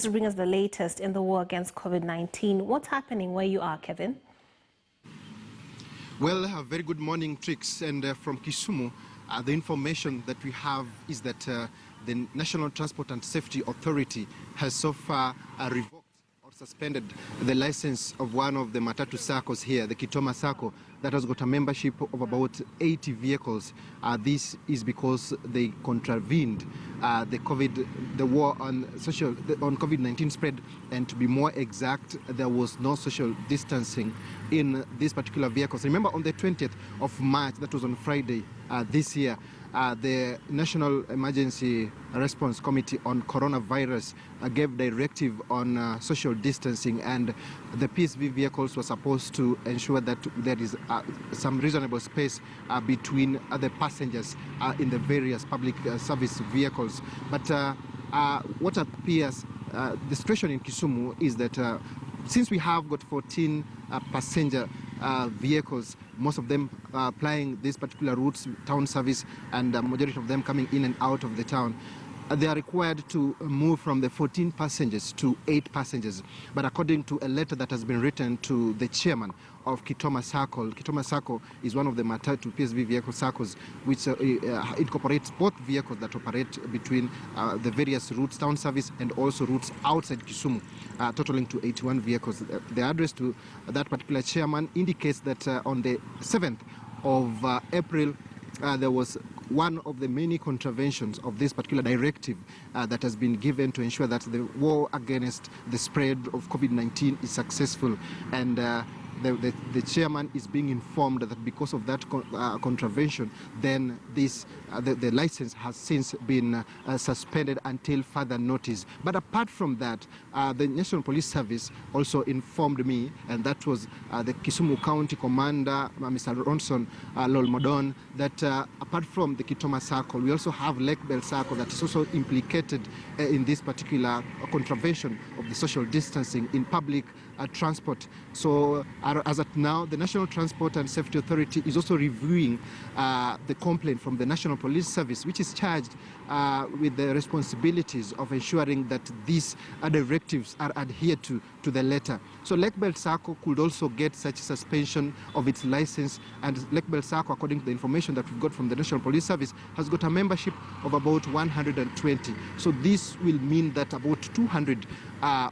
To bring us the latest in the war against COVID-19. What's happening where you are, Kevin? Well, a very good morning, Trix. And from Kisumu, the information that we have is that the National Transport and Safety Authority has so far revoked or suspended the license of one of the Matatu SACCOs here, the Kisumu SACCO, that has got a membership of about 80 vehicles. This is because they contravened the war on COVID-19 spread, and to be more exact, there was no social distancing in these particular vehicles. Remember, on the 20th of March, that was on Friday this year, the National Emergency Response Committee on Coronavirus gave directive on social distancing, and the PSV vehicles were supposed to ensure that there is some reasonable space between the passengers in the various public service vehicles. But what appears, the situation in Kisumu is that since we have got 14 passenger vehicles, most of them plying these particular routes, town service, and the majority of them coming in and out of the town, they are required to move from the 14 passengers to 8 passengers. But according to a letter that has been written to the chairman of Kisumu SACCO is one of the Matatu PSV vehicle SACCOs, which incorporates both vehicles that operate between the various routes, town service, and also routes outside Kisumu, totaling to 81 vehicles. The address to that particular chairman indicates that on the 7th of April, there was one of the many contraventions of this particular directive that has been given to ensure that the war against the spread of COVID-19 is successful. And the chairman is being informed that because of that contravention, then the license has since been suspended until further notice. But apart from that, the National Police Service also informed me, and that was the Kisumu County Commander, Mr. Ronson Lolmodon, that apart from the Kisumu SACCO, we also have Lake Bell SACCO that is also implicated in this particular contravention of the social distancing in public transport. So as at now, the National Transport and Safety Authority is also reviewing the complaint from the National Police Service, which is charged with the responsibilities of ensuring that these directives are adhered to the letter. So Lake Bell SACCO could also get such suspension of its license, and Lake Bell SACCO, according to the information that we've got from the National Police Service, has got a membership of about 120. So this will mean that about 200,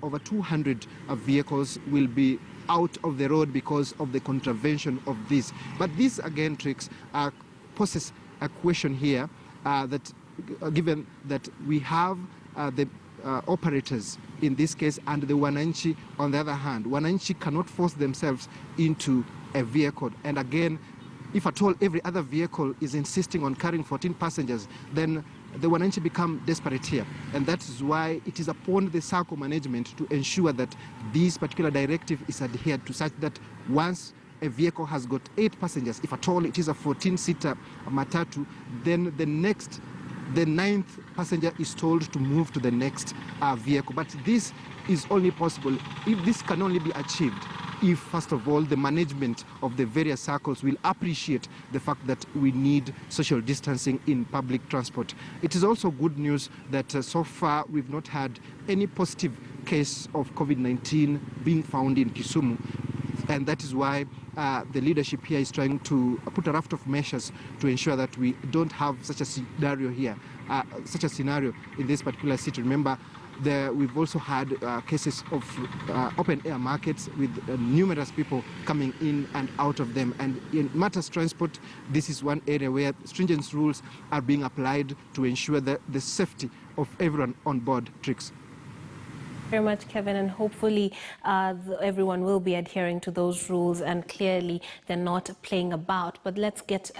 over 200 vehicles will be out of the road because of the contravention of this. But this again, Trix, poses a question here that given that we have the operators in this case and the Wananchi on the other hand. Wananchi cannot force themselves into a vehicle, and again, if at all every other vehicle is insisting on carrying 14 passengers, then the Wananchi become desperate here. And that is why it is upon the SACCO management to ensure that this particular directive is adhered to, such that once a vehicle has got 8 passengers, if at all it is a 14-seater Matatu, then the 9th passenger is told to move to the next vehicle. But this is only possible if this can only be achieved if, first of all, the management of the various SACCOs will appreciate the fact that we need social distancing in public transport. It is also good news that so far we've not had any positive case of COVID-19 being found in Kisumu, and that is why the leadership here is trying to put a raft of measures to ensure that we don't have such a scenario here, such a scenario in this particular city. Remember, we've also had cases of open-air markets with numerous people coming in and out of them. And in matters transport, this is one area where stringent rules are being applied to ensure the safety of everyone on board, Trix. Very much, Kevin, and hopefully everyone will be adhering to those rules, and clearly they're not playing about. But let's get